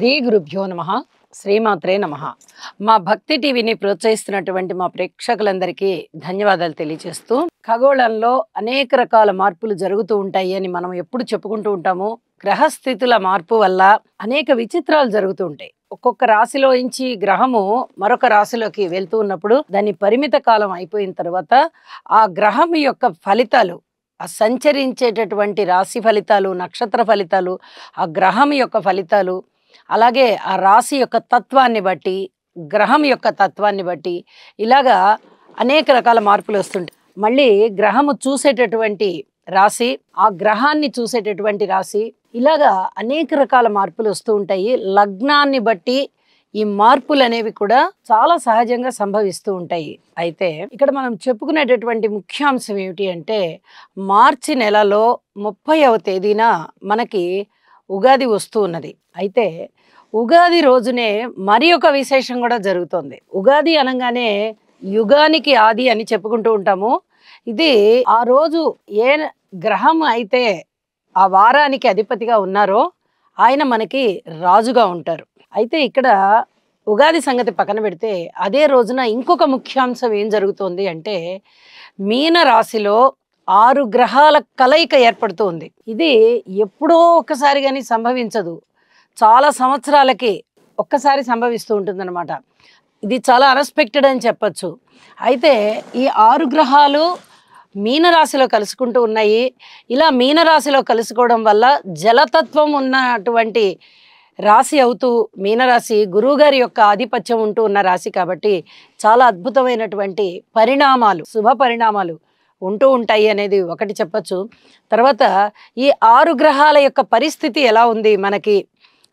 శ్రీ గురుభ్యో నమః. శ్రీమాత్రే నమః. మా భక్తి టీవీని ప్రోత్సహిస్తున్నటువంటి మా ప్రేక్షకులందరికీ ధన్యవాదాలు తెలియజేస్తూ, ఖగోళంలో అనేక రకాల మార్పులు జరుగుతూ ఉంటాయి అని మనం ఎప్పుడు చెప్పుకుంటూ ఉంటాము. గ్రహస్థితుల మార్పు వల్ల అనేక విచిత్రాలు జరుగుతూ ఉంటాయి. ఒక్కొక్క రాశిలోంచి గ్రహము మరొక రాశిలోకి వెళ్తూ ఉన్నప్పుడు దాని పరిమిత కాలం అయిపోయిన తర్వాత ఆ గ్రహం యొక్క ఫలితాలు, ఆ సంచరించేటటువంటి రాశి ఫలితాలు, నక్షత్ర ఫలితాలు, ఆ గ్రహం యొక్క ఫలితాలు, అలాగే ఆ రాశి యొక్క తత్వాన్ని బట్టి, గ్రహం యొక్క తత్వాన్ని బట్టి ఇలాగా అనేక రకాల మార్పులు వస్తుంటాయి. మళ్ళీ గ్రహము చూసేటటువంటి రాశి, ఆ గ్రహాన్ని చూసేటటువంటి రాశి, ఇలాగా అనేక రకాల మార్పులు వస్తూ ఉంటాయి. లగ్నాన్ని బట్టి ఈ మార్పులు అనేవి కూడా చాలా సహజంగా సంభవిస్తూ ఉంటాయి. అయితే ఇక్కడ మనం చెప్పుకునేటటువంటి ముఖ్యాంశం ఏమిటి అంటే, మార్చి నెలలో 30వ తేదీన మనకి ఉగాది వస్తూ ఉన్నది. అయితే ఉగాది రోజునే మరి ఒక విశేషం కూడా జరుగుతుంది. ఉగాది అనగానే యుగానికి ఆది అని చెప్పుకుంటూ ఉంటాము. ఇది ఆ రోజు ఏ గ్రహం అయితే ఆ వారానికి అధిపతిగా ఉన్నారో ఆయన మనకి రాజుగా ఉంటారు. అయితే ఇక్కడ ఉగాది సంగతి పక్కన పెడితే అదే రోజున ఇంకొక ముఖ్యాంశం ఏం జరుగుతోంది అంటే, మీన రాశిలో 6 గ్రహాల కలయిక ఏర్పడుతుంది. ఇది ఎప్పుడో ఒక్కసారి కానీ సంభవించదు, చాలా సంవత్సరాలకి ఒక్కసారి సంభవిస్తూ ఉంటుందన్నమాట. ఇది చాలా అన్ఎక్స్పెక్టెడ్ అని చెప్పచ్చు. అయితే ఈ 6 గ్రహాలు మీనరాశిలో కలుసుకుంటూ ఉన్నాయి. ఇలా మీనరాశిలో కలుసుకోవడం వల్ల జలతత్వం ఉన్నటువంటి రాశి అవుతూ, మీనరాశి గురువుగారి యొక్క ఆధిపత్యం ఉంటూ ఉన్న రాశి కాబట్టి చాలా అద్భుతమైనటువంటి పరిణామాలు, శుభ పరిణామాలు ఉంటూ ఉంటాయి అనేది ఒకటి చెప్పచ్చు. తర్వాత ఈ 6 గ్రహాల యొక్క పరిస్థితి ఎలా ఉంది మనకి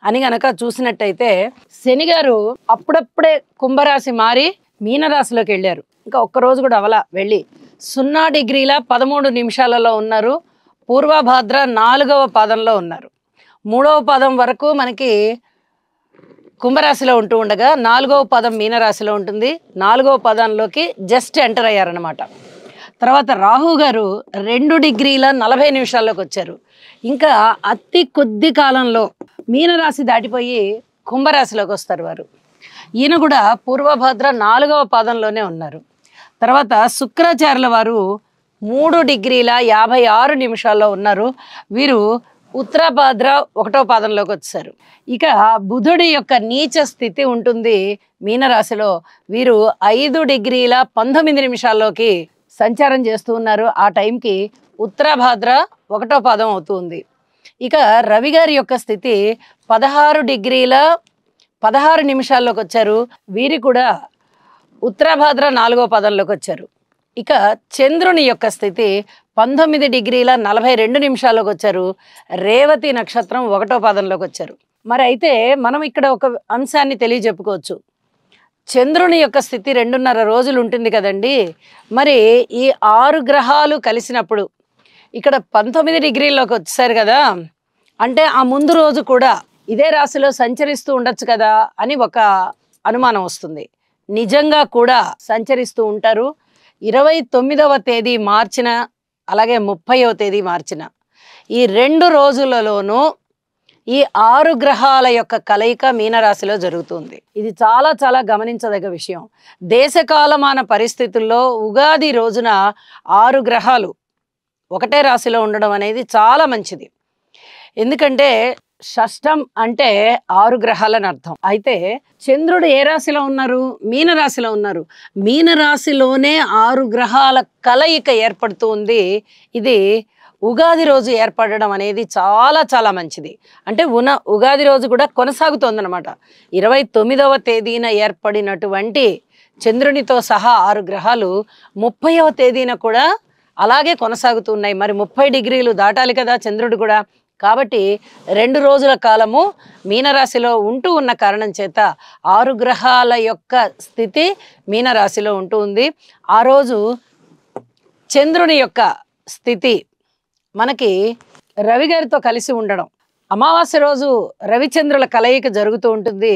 అని గనక చూసినట్టయితే, శని గారు అప్పుడప్పుడే కుంభరాశి మారి మీనరాశిలోకి వెళ్ళారు. ఇంకా ఒక్కరోజు కూడా అవలా వెళ్ళి 0 డిగ్రీల 13 నిమిషాలలో ఉన్నారు. పూర్వభాద్ర 4వ పాదంలో ఉన్నారు. 3వ పాదం వరకు మనకి కుంభరాశిలో ఉంటూ ఉండగా 4వ పాదం మీనరాశిలో ఉంటుంది. 4వ పాదంలోకి జస్ట్ ఎంటర్ అయ్యారనమాట. తర్వాత రాహు గారు 2 డిగ్రీల 40 నిమిషాల్లోకి వచ్చారు. ఇంకా అతి కొద్ది కాలంలో మీనరాశి దాటిపోయి కుంభరాశిలోకి వస్తారు వారు. ఈయన కూడా పూర్వభద్ర 4వ పాదంలోనే ఉన్నారు. తర్వాత శుక్రాచార్యుల వారు 3 డిగ్రీల 56 నిమిషాల్లో ఉన్నారు. వీరు ఉత్తరాభాద్ర 1వ పాదంలోకి వచ్చారు. ఇక బుధుడి యొక్క నీచ స్థితి ఉంటుంది మీనరాశిలో. వీరు 5 డిగ్రీల 19 నిమిషాల్లోకి సంచారం చేస్తూ ఉన్నారు. ఆ టైంకి ఉత్తరాభాద్ర 1వ పాదం అవుతుంది. ఇక రవి గారి యొక్క స్థితి 16 డిగ్రీల 16 నిమిషాల్లోకి వచ్చారు. వీరి కూడా ఉత్తరాభాద్ర 4వ పాదంలోకి వచ్చారు. ఇక చంద్రుని యొక్క స్థితి 19 డిగ్రీల 42 నిమిషాల్లోకి వచ్చారు. రేవతి నక్షత్రం 1వ పాదంలోకి వచ్చారు. మరి అయితే మనం ఇక్కడ ఒక అంశాన్ని తెలియజెప్పుకోవచ్చు. చంద్రుని యొక్క స్థితి 2.5 రోజులు ఉంటుంది కదండి. మరి ఈ 6 గ్రహాలు కలిసినప్పుడు ఇక్కడ 19 డిగ్రీల్లోకి వచ్చేసారు కదా, అంటే ఆ ముందు రోజు కూడా ఇదే రాశిలో సంచరిస్తూ ఉండొచ్చు కదా అని ఒక అనుమానం వస్తుంది. నిజంగా కూడా సంచరిస్తూ ఉంటారు. 29వ తేదీ మార్చిన, అలాగే 30వ తేదీ మార్చిన ఈ 2 రోజులలోనూ ఈ 6 గ్రహాల యొక్క కలయిక మీనరాశిలో జరుగుతుంది. ఇది చాలా చాలా గమనించదగ్గ విషయం. దేశకాలమాన పరిస్థితుల్లో ఉగాది రోజున 6 గ్రహాలు ఒకటే రాశిలో ఉండడం అనేది చాలా మంచిది. ఎందుకంటే షష్టం అంటే 6 గ్రహాలని అర్థం. అయితే చంద్రుడు ఏ రాశిలో ఉన్నారు? మీనరాశిలో ఉన్నారు. మీనరాశిలోనే 6 గ్రహాల కలయిక ఏర్పడుతూ ఉంది. ఇది ఉగాది రోజు ఏర్పడడం అనేది చాలా చాలా మంచిది. అంటే ఉగాది రోజు కూడా కొనసాగుతోందనమాట. 29వ తేదీన ఏర్పడినటువంటి చంద్రునితో సహా 6 గ్రహాలు 30వ తేదీన కూడా అలాగే కొనసాగుతున్నాయి. మరి 30 డిగ్రీలు దాటాలి కదా చంద్రుడు కూడా. కాబట్టి 2 రోజుల కాలము మీనరాశిలో ఉంటూ ఉన్న కారణం చేత 6 గ్రహాల యొక్క స్థితి మీనరాశిలో ఉంటూ ఉంది. ఆ రోజు చంద్రుని యొక్క స్థితి మనకి రవి గారితో కలిసి ఉండడం, అమావాస్య రోజు రవిచంద్రుల కలయిక జరుగుతూ ఉంటుంది.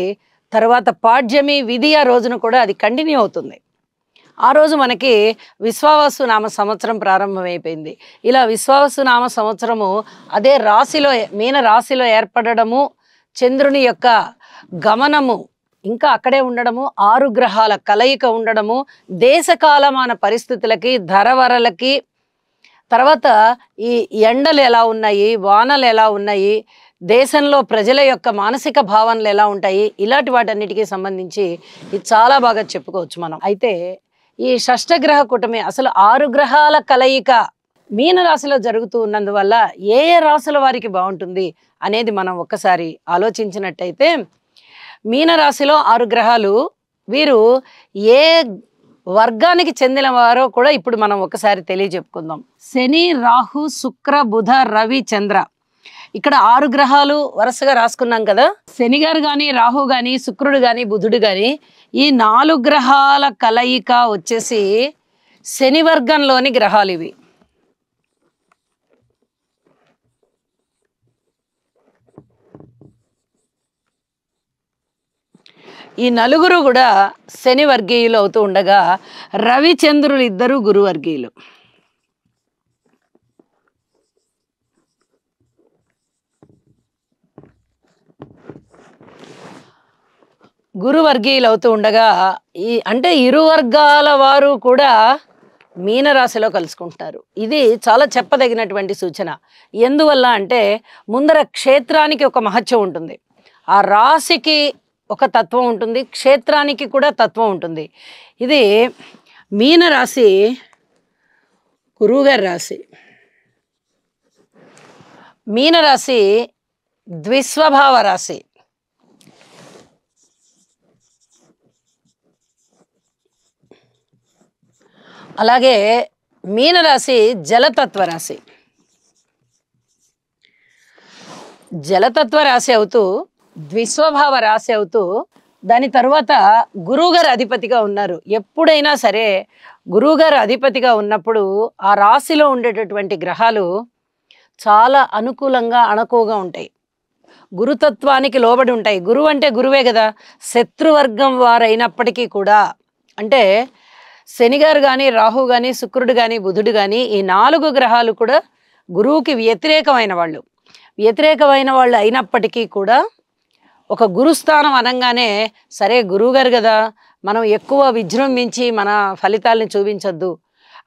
తర్వాత పాడ్యమి విధియ రోజున కూడా అది కంటిన్యూ అవుతుంది. ఆ రోజు మనకి విశ్వావసు నామ సంవత్సరం ప్రారంభమైపోయింది. ఇలా విశ్వావసు నామ సంవత్సరము అదే రాశిలో, మీన రాశిలో ఏర్పడడము చంద్రుని యొక్క గమనము ఇంకా అక్కడే ఉండడము, 6 గ్రహాల కలయిక ఉండడము, దేశకాలమాన పరిస్థితులకి, ధరవరలకి, తర్వాత ఈ ఎండలు ఎలా ఉన్నాయి, వానలు ఎలా ఉన్నాయి, దేశంలో ప్రజల యొక్క మానసిక భావనలు ఎలా ఉంటాయి, ఇలాంటి వాటన్నిటికీ సంబంధించి ఇది చాలా బాగా చెప్పుకోవచ్చు మనం. అయితే ఈ షష్టగ్రహ కూటమి అసలు 6 గ్రహాల కలయిక మీనరాశిలో జరుగుతూ ఉన్నందువల్ల ఏ ఏ రాశుల వారికి బాగుంటుంది అనేది మనం ఒక్కసారి ఆలోచించినట్టయితే, మీనరాశిలో 6 గ్రహాలు వీరు ఏ వర్గానికి చెందిన వారో కూడా ఇప్పుడు మనం ఒకసారి తెలియజెప్పుకుందాం. శని, రాహు, శుక్ర, బుధ, రవి, చంద్ర. ఇక్కడ 6 గ్రహాలు వరుసగా రాసుకున్నాం కదా. శని గారు కానీ, రాహు కానీ, శుక్రుడు కానీ, బుధుడు కానీ, ఈ 4 గ్రహాల కలయిక వచ్చేసి శని వర్గంలోని గ్రహాలు ఇవి. ఈ నలుగురు కూడా శని వర్గీయులు అవుతూ ఉండగా, రవిచంద్రులు ఇద్దరు గురువర్గీయులు. గురువర్గీయులు అవుతూ ఉండగా అంటే ఇరు వర్గాల వారు కూడా మీనరాశిలో కలుసుకుంటారు. ఇది చాలా చెప్పదగినటువంటి సూచన. ఎందువల్ల అంటే ముందర క్షేత్రానికి ఒక మహత్యం ఉంటుంది, ఆ రాశికి ఒక తత్వం ఉంటుంది, క్షేత్రానికి కూడా తత్వం ఉంటుంది. ఇది మీనరాశి గురువుగారి రాశి. మీనరాశి ద్విస్వభావ రాశి. అలాగే మీనరాశి జలతత్వ రాశి. జలతత్వ రాశి అవుతూ ద్విస్వభావ రాశి అవుతూ దాని తర్వాత గురువుగారు అధిపతిగా ఉన్నారు. ఎప్పుడైనా సరే గురువుగారు అధిపతిగా ఉన్నప్పుడు ఆ రాశిలో ఉండేటటువంటి గ్రహాలు చాలా అనుకూలంగా అణకువగా ఉంటాయి, గురుతత్వానికి లోబడి ఉంటాయి. గురువు అంటే గురువే కదా. శత్రువర్గం వారైనప్పటికీ కూడా, అంటే శనిగారు కానీ, రాహు కానీ, శుక్రుడు కానీ, బుధుడు కానీ, ఈ 4 గ్రహాలు కూడా గురువుకి వ్యతిరేకమైన వాళ్ళు. వ్యతిరేకమైన వాళ్ళు అయినప్పటికీ కూడా ఒక గురుస్థానం అనగానే సరే గురువుగారు కదా, మనం ఎక్కువ విజృంభించి మన ఫలితాలను చూపించొద్దు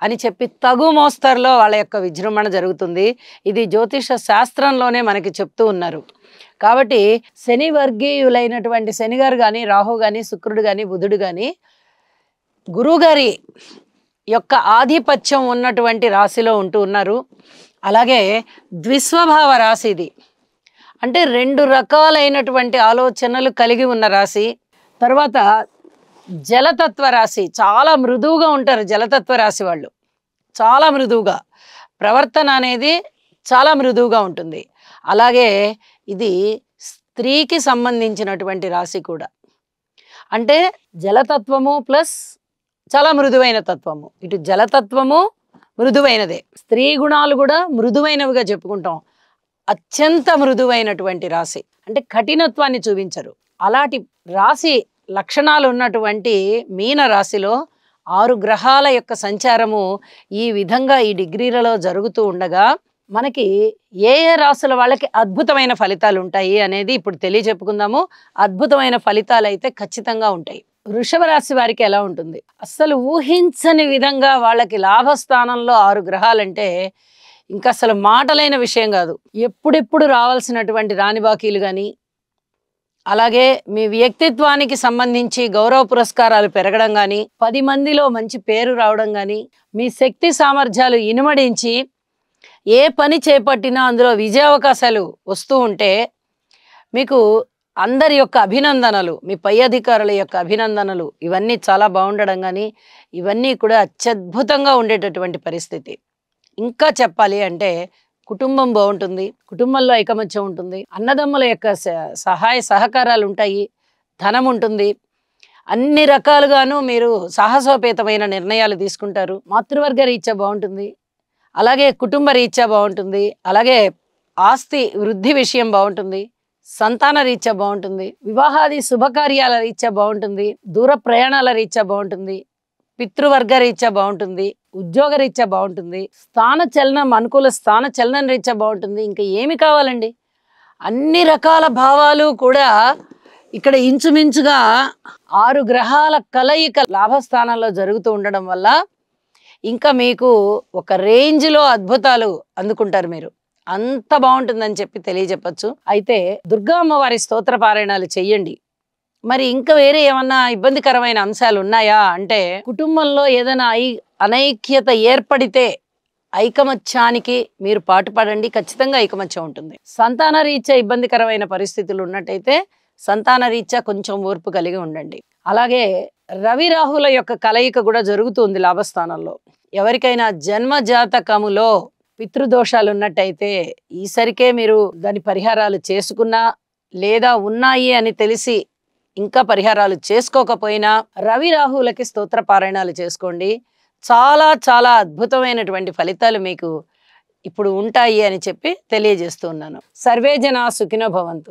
అని చెప్పి తగు మోస్తరులో వాళ్ళ యొక్క విజృంభణ జరుగుతుంది. ఇది జ్యోతిష శాస్త్రంలోనే మనకి చెప్తూ ఉన్నారు. కాబట్టి శని వర్గీయులైనటువంటి శనిగారు కానీ, రాహు కానీ, శుక్రుడు కానీ, బుధుడు కానీ గురువుగారి యొక్క ఆధిపత్యం ఉన్నటువంటి రాశిలో ఉంటూ ఉన్నారు. అలాగే ద్విస్వభావ రాశి ఇది, అంటే 2 రకాలైనటువంటి ఆలోచనలు కలిగి ఉన్న రాశి. తర్వాత జలతత్వ రాశి, చాలా మృదువుగా ఉంటారు జలతత్వ రాశి వాళ్ళు. చాలా మృదువుగా, ప్రవర్తన అనేది చాలా మృదువుగా ఉంటుంది. అలాగే ఇది స్త్రీకి సంబంధించినటువంటి రాశి కూడా. అంటే జలతత్వము ప్లస్ చాలా మృదువైన తత్వము. ఇటు జలతత్వము మృదువైనదే, స్త్రీ గుణాలు కూడా మృదువైనవిగా చెప్పుకుంటాం. అత్యంత మృదువైనటువంటి రాశి, అంటే కఠినత్వాన్ని చూపించరు. అలాంటి రాశి లక్షణాలు ఉన్నటువంటి మీన రాశిలో 6 గ్రహాల యొక్క సంచారము ఈ విధంగా ఈ డిగ్రీలలో జరుగుతూ ఉండగా మనకి ఏ ఏ రాశుల వాళ్ళకి అద్భుతమైన ఫలితాలు ఉంటాయి అనేది ఇప్పుడు తెలియజెప్పుకుందాము. అద్భుతమైన ఫలితాలు అయితే ఖచ్చితంగా ఉంటాయి. వృషభ రాశి వారికి ఎలా ఉంటుంది? అస్సలు ఊహించని విధంగా వాళ్ళకి లాభస్థానంలో 6 గ్రహాలంటే ఇంకా అసలు మాటలైన విషయం కాదు. ఎప్పుడెప్పుడు రావాల్సినటువంటి రాని బాకీలు కానీ, అలాగే మీ వ్యక్తిత్వానికి సంబంధించి గౌరవ పురస్కారాలు పెరగడం కానీ, 10 మందిలో మంచి పేరు రావడం కానీ, మీ శక్తి సామర్థ్యాలు ఇనుమడించి ఏ పని చేపట్టినా అందులో విజయావకాశాలు వస్తూ ఉంటే మీకు అందరి యొక్క అభినందనలు, మీ పై అధికారుల యొక్క అభినందనలు, ఇవన్నీ చాలా బాగుండడం కానీ, ఇవన్నీ కూడా అత్యద్భుతంగా ఉండేటటువంటి పరిస్థితి. ఇంకా చెప్పాలి అంటే కుటుంబం బాగుంటుంది, కుటుంబంలో ఐకమత్యం ఉంటుంది, అన్నదమ్ముల యొక్క సహాయ సహకారాలు ఉంటాయి, ధనం ఉంటుంది, అన్ని రకాలుగాను మీరు సాహసోపేతమైన నిర్ణయాలు తీసుకుంటారు. మాతృవర్గ రీత్యా బాగుంటుంది, అలాగే కుటుంబ రీత్యా బాగుంటుంది, అలాగే ఆస్తి వృద్ధి విషయం బాగుంటుంది, సంతాన రీత్యా బాగుంటుంది, వివాహాది శుభకార్యాల రీత్యా బాగుంటుంది, దూర ప్రయాణాల రీత్యా బాగుంటుంది, పితృవర్గ రీత్యా బాగుంటుంది, ఉద్యోగ రీత్యా బాగుంటుంది, స్థాన చలనం అనుకూల స్థాన చలనం రీత్యా బాగుంటుంది. ఇంకా ఏమి కావాలండి? అన్ని రకాల భావాలు కూడా ఇక్కడ ఇంచుమించుగా 6 గ్రహాల కలయిక లాభస్థానంలో జరుగుతూ ఉండడం వల్ల ఇంకా మీకు ఒక రేంజ్లో అద్భుతాలు అందుకుంటారు మీరు. అంత బాగుంటుందని చెప్పి తెలియజెప్పచ్చు. అయితే దుర్గా అమ్మవారి స్తోత్ర పారాయణాలు చెయ్యండి. మరి ఇంకా వేరే ఏమన్నా ఇబ్బందికరమైన అంశాలు ఉన్నాయా అంటే, కుటుంబంలో ఏదైనా అనైక్యత ఏర్పడితే ఐకమత్యానికి మీరు పాటుపడండి. ఖచ్చితంగా ఐకమత్యం ఉంటుంది. సంతాన రీత్యా ఇబ్బందికరమైన పరిస్థితులు ఉన్నట్టయితే సంతాన రీత్యా కొంచెం ఓర్పు కలిగి ఉండండి. అలాగే రవి రాహుల యొక్క కలయిక కూడా జరుగుతుంది లాభస్థానంలో. ఎవరికైనా జన్మ జాతకములో పితృదోషాలు ఉన్నట్టయితే ఈసరికే మీరు దాని పరిహారాలు చేసుకున్నా, లేదా ఉన్నాయి అని తెలిసి ఇంకా పరిహారాలు చేసుకోకపోయినా రవి రాహులకి స్తోత్ర పారాయణాలు చేసుకోండి. చాలా చాలా అద్భుతమైనటువంటి ఫలితాలు మీకు ఇప్పుడు ఉంటాయి అని చెప్పి తెలియజేస్తూ ఉన్నాను. సర్వే జనా సుఖినో భవంతు.